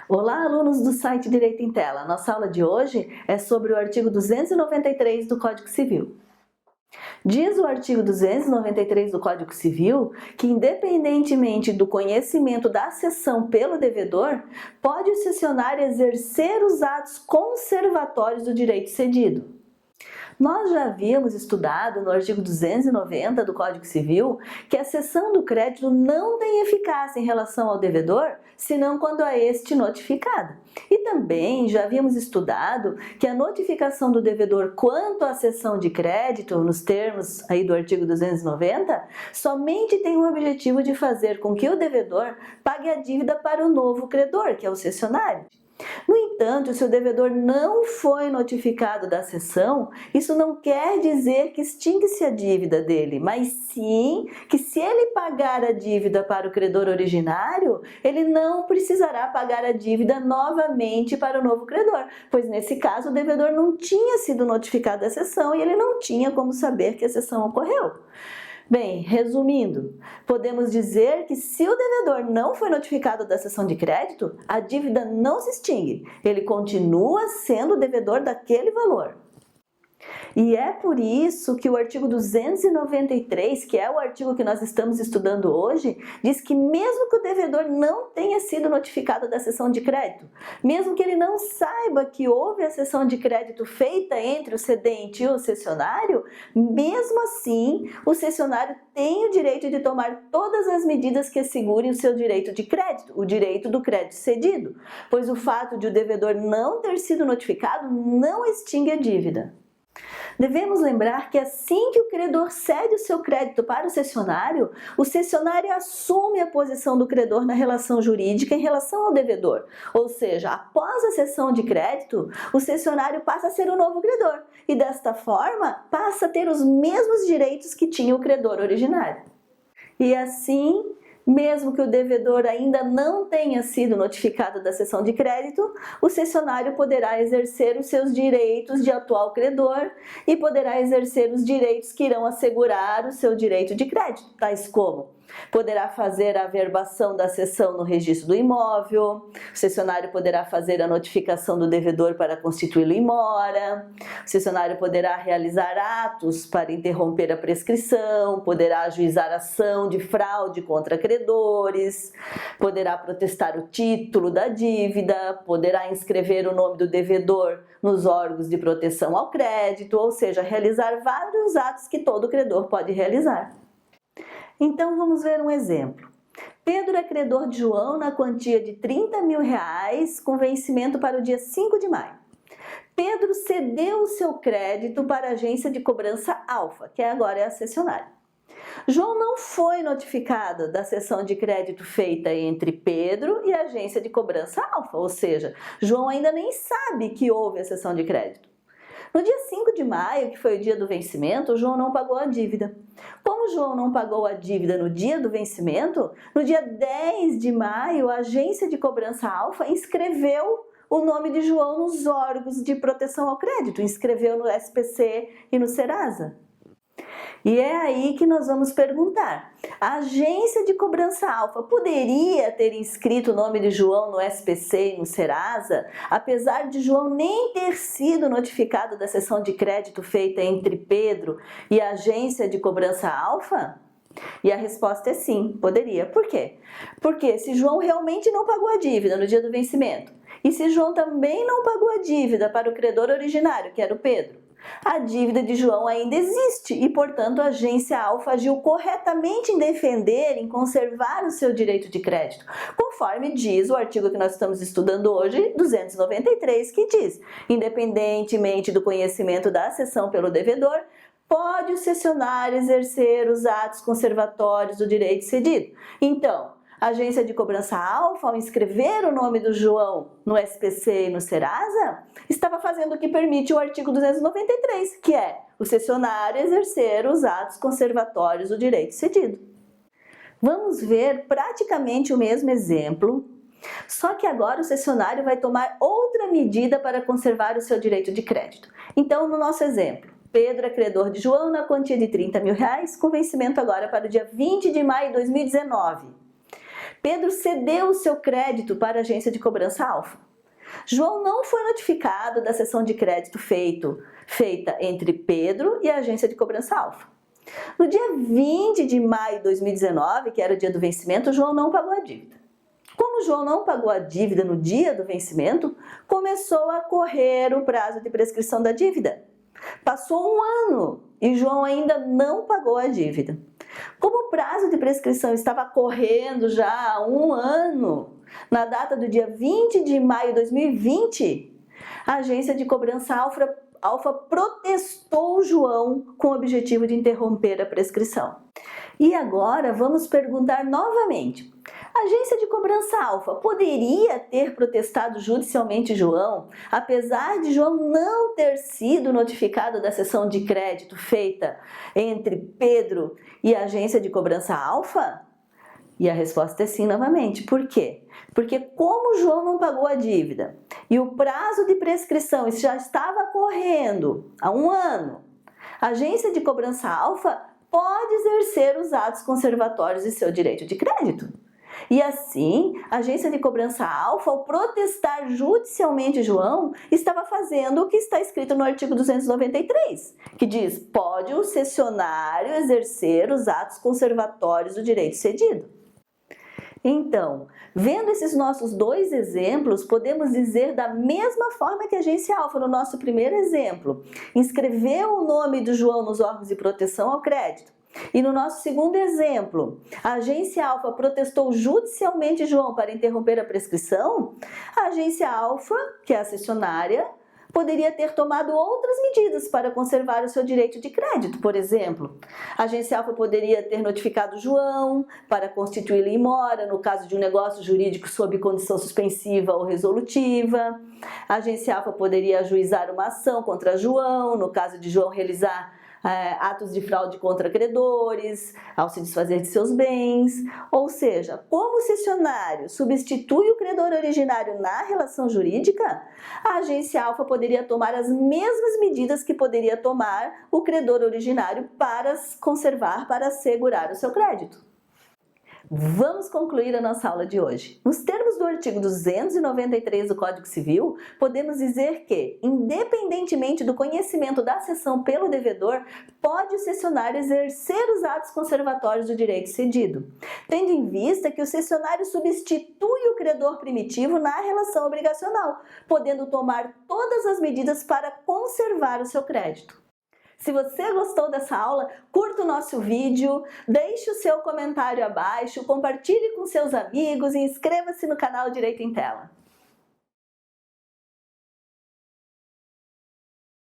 Olá, alunos do site Direito em Tela. Nossa aula de hoje é sobre o artigo 293 do Código Civil. Diz o artigo 293 do Código Civil que, independentemente do conhecimento da cessão pelo devedor, pode o cessionário exercer os atos conservatórios do direito cedido. Nós já havíamos estudado no artigo 290 do Código Civil que a cessão do crédito não tem eficácia em relação ao devedor, senão quando é este notificado. E também já havíamos estudado que a notificação do devedor quanto à cessão de crédito, nos termos aí do artigo 290, somente tem o objetivo de fazer com que o devedor pague a dívida para o novo credor, que é o cessionário. No entanto, se o devedor não foi notificado da cessão, isso não quer dizer que extingue-se a dívida dele, mas sim que se ele pagar a dívida para o credor originário, ele não precisará pagar a dívida novamente para o novo credor, pois nesse caso o devedor não tinha sido notificado da cessão e ele não tinha como saber que a cessão ocorreu. Bem, resumindo, podemos dizer que se o devedor não foi notificado da cessão de crédito, a dívida não se extingue, ele continua sendo devedor daquele valor. E é por isso que o artigo 293, que é o artigo que nós estamos estudando hoje, diz que mesmo que o devedor não tenha sido notificado da cessão de crédito, mesmo que ele não saiba que houve a cessão de crédito feita entre o cedente e o cessionário, mesmo assim, o cessionário tem o direito de tomar todas as medidas que assegurem o seu direito de crédito, o direito do crédito cedido, pois o fato de o devedor não ter sido notificado não extingue a dívida. Devemos lembrar que assim que o credor cede o seu crédito para o cessionário assume a posição do credor na relação jurídica em relação ao devedor. Ou seja, após a cessão de crédito, o cessionário passa a ser o novo credor e desta forma passa a ter os mesmos direitos que tinha o credor originário. E assim, mesmo que o devedor ainda não tenha sido notificado da cessão de crédito, o cessionário poderá exercer os seus direitos de atual credor e poderá exercer os direitos que irão assegurar o seu direito de crédito, tais como poderá fazer a averbação da cessão no registro do imóvel, o cessionário poderá fazer a notificação do devedor para constituí-lo em mora, o cessionário poderá realizar atos para interromper a prescrição, poderá ajuizar ação de fraude contra credores, poderá protestar o título da dívida, poderá inscrever o nome do devedor nos órgãos de proteção ao crédito, ou seja, realizar vários atos que todo credor pode realizar. Então vamos ver um exemplo. Pedro é credor de João na quantia de R$30.000 com vencimento para o dia 5 de maio. Pedro cedeu o seu crédito para a agência de cobrança Alfa, que agora é a cessionária. João não foi notificado da cessão de crédito feita entre Pedro e a agência de cobrança Alfa, ou seja, João ainda nem sabe que houve a cessão de crédito. No dia 5 de maio, que foi o dia do vencimento, João não pagou a dívida. Como João não pagou a dívida no dia do vencimento, no dia 10 de maio, a agência de cobrança Alfa inscreveu o nome de João nos órgãos de proteção ao crédito, inscreveu no SPC e no Serasa. E é aí que nós vamos perguntar, a agência de cobrança Alfa poderia ter inscrito o nome de João no SPC e no Serasa, apesar de João nem ter sido notificado da cessão de crédito feita entre Pedro e a agência de cobrança Alfa? E a resposta é sim, poderia. Por quê? Porque se João realmente não pagou a dívida no dia do vencimento, e se João também não pagou a dívida para o credor originário, que era o Pedro, a dívida de João ainda existe e, portanto, a agência Alfa agiu corretamente em defender, em conservar o seu direito de crédito, conforme diz o artigo que nós estamos estudando hoje, 293, que diz, independentemente do conhecimento da cessão pelo devedor, pode o cessionário exercer os atos conservatórios do direito cedido. Então, a agência de cobrança Alfa, ao inscrever o nome do João no SPC e no Serasa, estava fazendo o que permite o artigo 293, que é o cessionário exercer os atos conservatórios do direito cedido. Vamos ver praticamente o mesmo exemplo, só que agora o cessionário vai tomar outra medida para conservar o seu direito de crédito. Então, no nosso exemplo, Pedro é credor de João na quantia de R$30.000, com vencimento agora para o dia 20 de maio de 2019. Pedro cedeu o seu crédito para a agência de cobrança Alfa. João não foi notificado da cessão de crédito feita entre Pedro e a agência de cobrança Alfa. No dia 20 de maio de 2019, que era o dia do vencimento, João não pagou a dívida. Como João não pagou a dívida no dia do vencimento, começou a correr o prazo de prescrição da dívida. Passou um ano e João ainda não pagou a dívida. Como o prazo de prescrição estava correndo já há um ano, na data do dia 20 de maio de 2020, a agência de cobrança Alfa protestou João com o objetivo de interromper a prescrição. E agora vamos perguntar novamente: a agência de cobrança Alfa poderia ter protestado judicialmente João, apesar de João não ter sido notificado da cessão de crédito feita entre Pedro e a agência de cobrança Alfa? E a resposta é sim novamente. Por quê? Porque como João não pagou a dívida e o prazo de prescrição já estava correndo há um ano, a agência de cobrança Alfa pode exercer os atos conservatórios de seu direito de crédito. E assim, a agência de cobrança Alfa, ao protestar judicialmente João, estava fazendo o que está escrito no artigo 293, que diz: pode o cessionário exercer os atos conservatórios do direito cedido. Então, vendo esses nossos dois exemplos, podemos dizer da mesma forma que a agência Alfa, no nosso primeiro exemplo, inscreveu o nome do João nos órgãos de proteção ao crédito. E no nosso segundo exemplo, a agência Alfa protestou judicialmente João para interromper a prescrição, a agência Alfa, que é a cessionária, poderia ter tomado outras medidas para conservar o seu direito de crédito. Por exemplo, a agência Alfa poderia ter notificado João para constituí-lo em mora no caso de um negócio jurídico sob condição suspensiva ou resolutiva. A agência Alfa poderia ajuizar uma ação contra João no caso de João realizar atos de fraude contra credores, ao se desfazer de seus bens. Ou seja, como o cessionário substitui o credor originário na relação jurídica, a agência Alfa poderia tomar as mesmas medidas que poderia tomar o credor originário para conservar, para assegurar o seu crédito. Vamos concluir a nossa aula de hoje. Nos termos do artigo 293 do Código Civil, podemos dizer que, independentemente do conhecimento da cessão pelo devedor, pode o cessionário exercer os atos conservatórios do direito cedido, tendo em vista que o cessionário substitui o credor primitivo na relação obrigacional, podendo tomar todas as medidas para conservar o seu crédito. Se você gostou dessa aula, curta o nosso vídeo, deixe o seu comentário abaixo, compartilhe com seus amigos e inscreva-se no canal Direito em Tela.